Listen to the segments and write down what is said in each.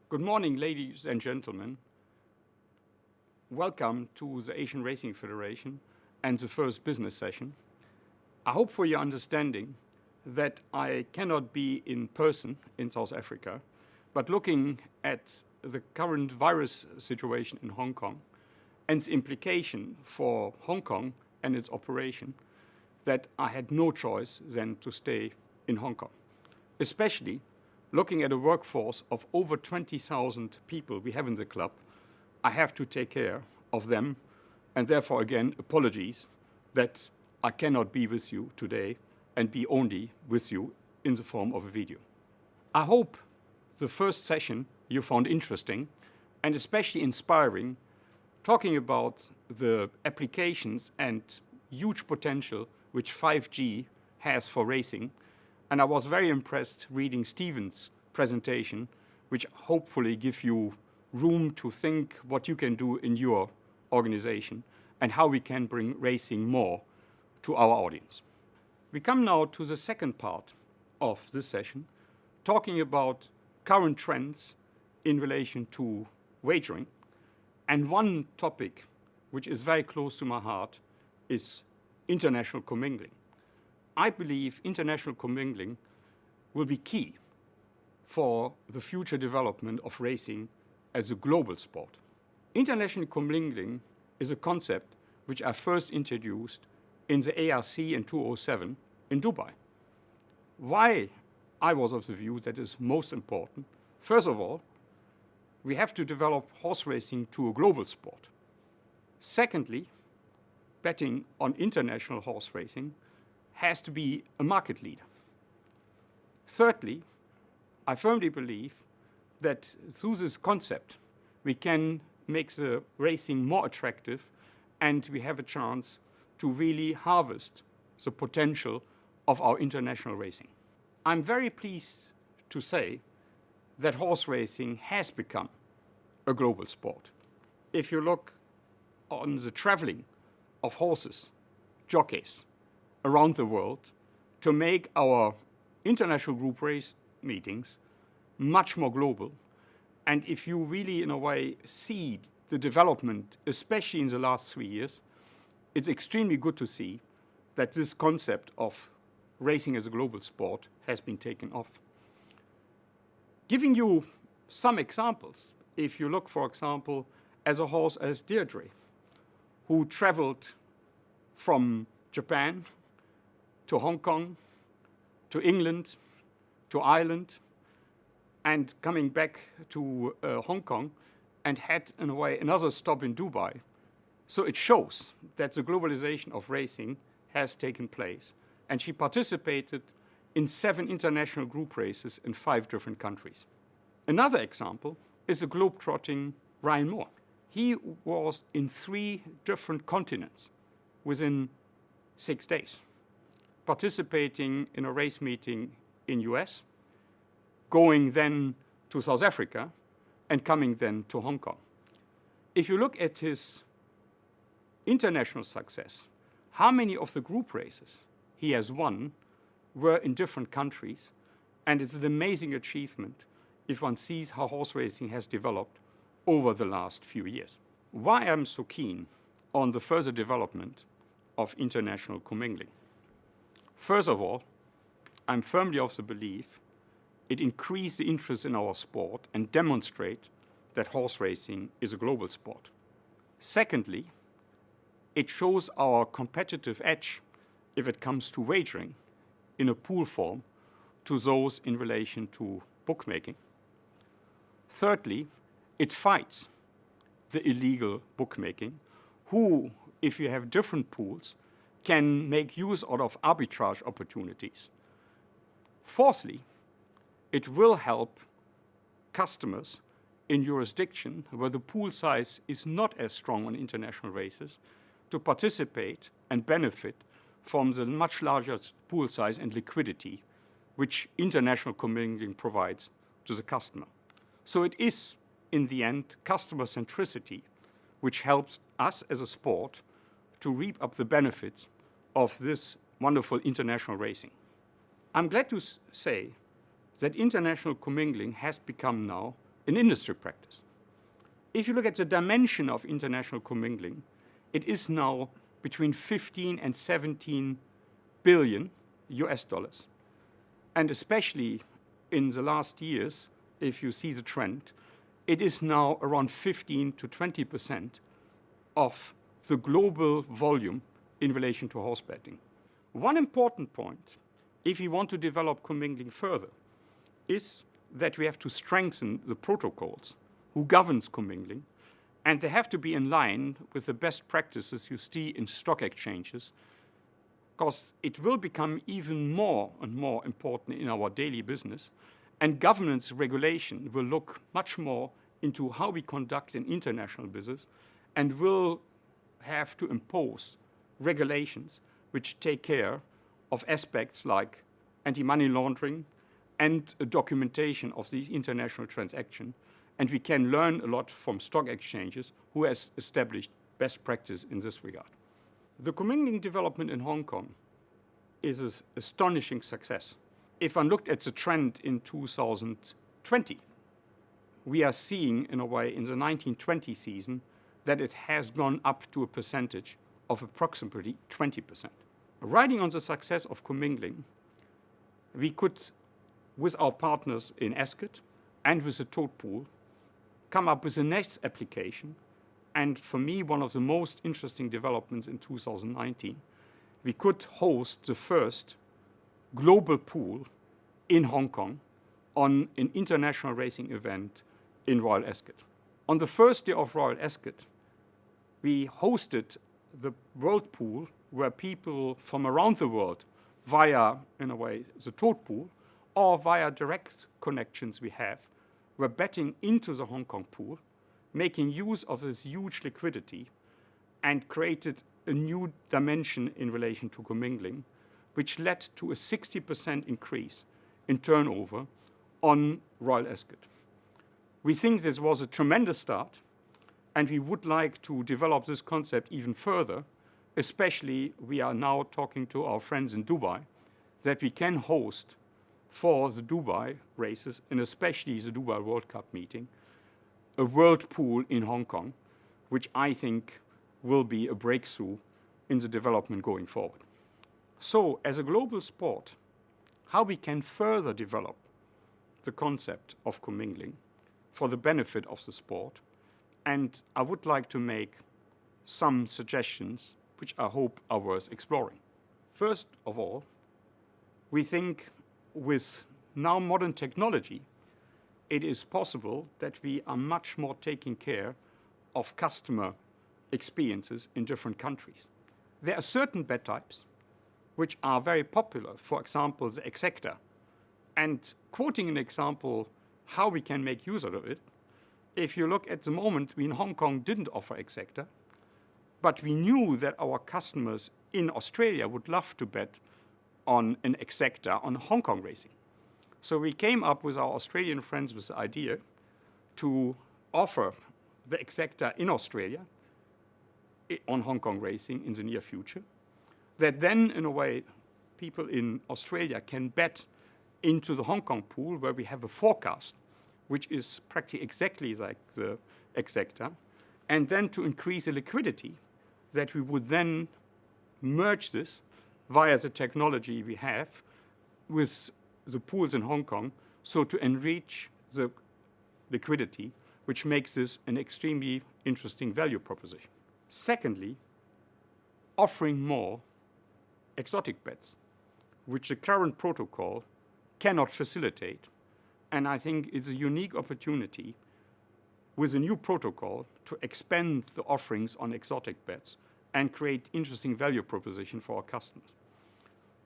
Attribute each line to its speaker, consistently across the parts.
Speaker 1: Good morning, ladies and gentlemen. Welcome to the Asian Racing Federation and the first business session. I hope for your understanding that I cannot be in person in South Africa, but looking at the current virus situation in Hong Kong and its implication for Hong Kong and its operation, that I had no choice than to stay in Hong Kong, especially looking at a workforce of over 20,000 people we have in the club. I have to take care of them, and therefore, again, apologies that I cannot be with you today and be only with you in the form of a video. I hope the first session you found interesting and especially inspiring, talking about the applications and huge potential which 5G has for racing. And I was very impressed reading Stephen's presentation, which hopefully gives you room to think what you can do in your organization and how we can bring racing more to our audience. We come now to the second part of this session, talking about current trends in relation to wagering. And one topic which is very close to my heart is international commingling. I believe international commingling will be key for the future development of racing as a global sport. International commingling is a concept which I first introduced in the ARC in 2007 in Dubai. Why I was of the view that is most important? First of all, we have to develop horse racing to a global sport. Secondly, betting on international horse racing has to be a market leader. Thirdly, I firmly believe that through this concept, we can make the racing more attractive and we have a chance to really harvest the potential of our international racing. I'm very pleased to say that horse racing has become a global sport. If you look on the traveling of horses, jockeys, around the world to make our international group race meetings much more global. And if you really, in a way, see the development, especially in the last 3 years, it's extremely good to see that this concept of racing as a global sport has been taken off. Giving you some examples, if you look, for example, as a horse as Deirdre, who traveled from Japan to Hong Kong, to England, to Ireland, and coming back to Hong Kong, and had, in a way, another stop in Dubai. So it shows that the globalization of racing has taken place. And she participated in 7 international group races in 5 different countries. Another example is the globetrotting Ryan Moore. He was in 3 different continents within 6 days, participating in a race meeting in US, going then to South Africa, and coming then to Hong Kong. If you look at his international success, how many of the group races he has won were in different countries, and it's an amazing achievement if one sees how horse racing has developed over the last few years. Why I'm so keen on the further development of international commingling? First of all, I'm firmly of the belief it increased the interest in our sport and demonstrate that horse racing is a global sport. Secondly, it shows our competitive edge if it comes to wagering in a pool form to those in relation to bookmaking. Thirdly, it fights the illegal bookmaking, who, if you have different pools, can make use out of arbitrage opportunities. Fourthly, it will help customers in jurisdiction where the pool size is not as strong on international races to participate and benefit from the much larger pool size and liquidity which international commingling provides to the customer. So it is, in the end, customer centricity which helps us as a sport to reap up the benefits of this wonderful international racing. I'm glad to say that international commingling has become now an industry practice. If you look at the dimension of international commingling, it is now between 15 and 17 billion US dollars. And especially in the last years, if you see the trend, it is now around 15 to 20% of the global volume in relation to horse betting. One important point, if you want to develop commingling further, is that we have to strengthen the protocols who governs commingling, and they have to be in line with the best practices you see in stock exchanges, because it will become even more and more important in our daily business, and governance regulation will look much more into how we conduct an international business and will have to impose regulations which take care of aspects like anti-money laundering and documentation of these international transactions. And we can learn a lot from stock exchanges who has established best practice in this regard. The commingling development in Hong Kong is an astonishing success. If one looked at the trend in 2020, we are seeing, in a way, in the 1920 season, that it has gone up to a percentage of approximately 20%. Riding on the success of commingling, we could, with our partners in Ascot and with the tote pool, come up with the next application. And for me, one of the most interesting developments in 2019, we could host the first global pool in Hong Kong on an international racing event in Royal Ascot. On the first day of Royal Ascot, we hosted the world pool where people from around the world, via, in a way, the tote pool, or via direct connections we have, were betting into the Hong Kong pool, making use of this huge liquidity, and created a new dimension in relation to commingling, which led to a 60% increase in turnover on Royal Ascot. We think this was a tremendous start, and we would like to develop this concept even further, especially we are now talking to our friends in Dubai, that we can host for the Dubai races, and especially the Dubai World Cup meeting, a world pool in Hong Kong, which I think will be a breakthrough in the development going forward. So, as a global sport, how we can further develop the concept of commingling for the benefit of the sport, and I would like to make some suggestions which I hope are worth exploring. First of all, we think with now modern technology, it is possible that we are much more taking care of customer experiences in different countries. There are certain bet types which are very popular, for example, the exacta. And quoting an example how we can make use of it, if you look at the moment, we in Hong Kong didn't offer exacta, but we knew that our customers in Australia would love to bet on an exacta on Hong Kong racing. So we came up with our Australian friends with the idea to offer the exacta in Australia on Hong Kong racing in the near future, that then, in a way, people in Australia can bet into the Hong Kong pool where we have a forecast, which is practically exactly like the exacta, and then to increase the liquidity, that we would then merge this via the technology we have with the pools in Hong Kong, so to enrich the liquidity, which makes this an extremely interesting value proposition. Secondly, offering more exotic bets, which the current protocol cannot facilitate. And I think it's a unique opportunity with a new protocol to expand the offerings on exotic bets and create interesting value proposition for our customers.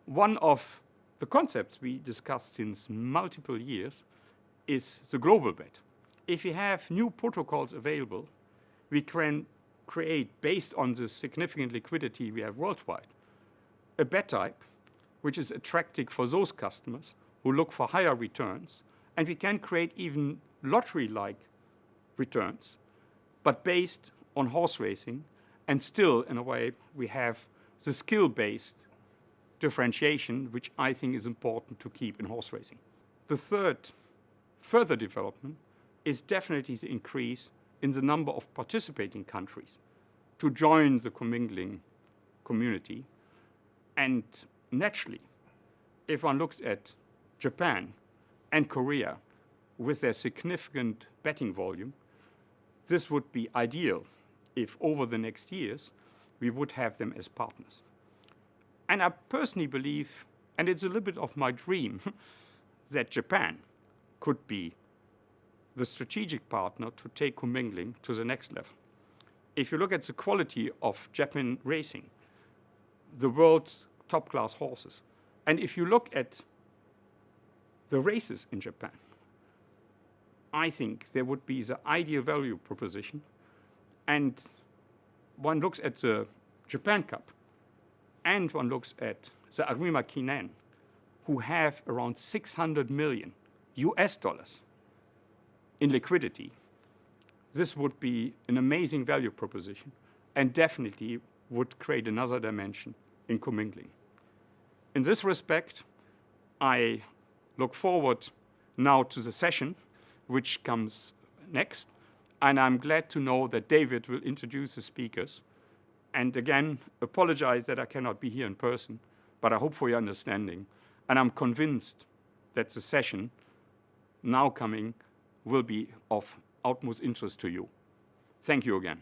Speaker 1: One of the concepts we discussed since multiple years is the global bet. If we have new protocols available, we can create, based on the significant liquidity we have worldwide, a bet type which is attractive for those customers who look for higher returns, and we can create even lottery-like returns, but based on horse racing, and still, in a way, we have the skill-based differentiation, which I think is important to keep in horse racing. The third further development is definitely the increase in the number of participating countries to join the commingling community. And naturally, if one looks at Japan and Korea with their significant betting volume, this would be ideal if over the next years we would have them as partners. And I personally believe, and it's a little bit of my dream, that Japan could be the strategic partner to take commingling to the next level. If you look at the quality of Japan racing, the world's top-class horses, and if you look at the races in Japan, I think there would be the ideal value proposition. And one looks at the Japan Cup, and one looks at the Arima Kinen, who have around 600 million US dollars in liquidity. This would be an amazing value proposition and definitely would create another dimension in commingling. In this respect, I look forward now to the session which comes next, and I'm glad to know that David will introduce the speakers. And again, apologize that I cannot be here in person, but I hope for your understanding. And I'm convinced that the session now coming will be of utmost interest to you. Thank you again.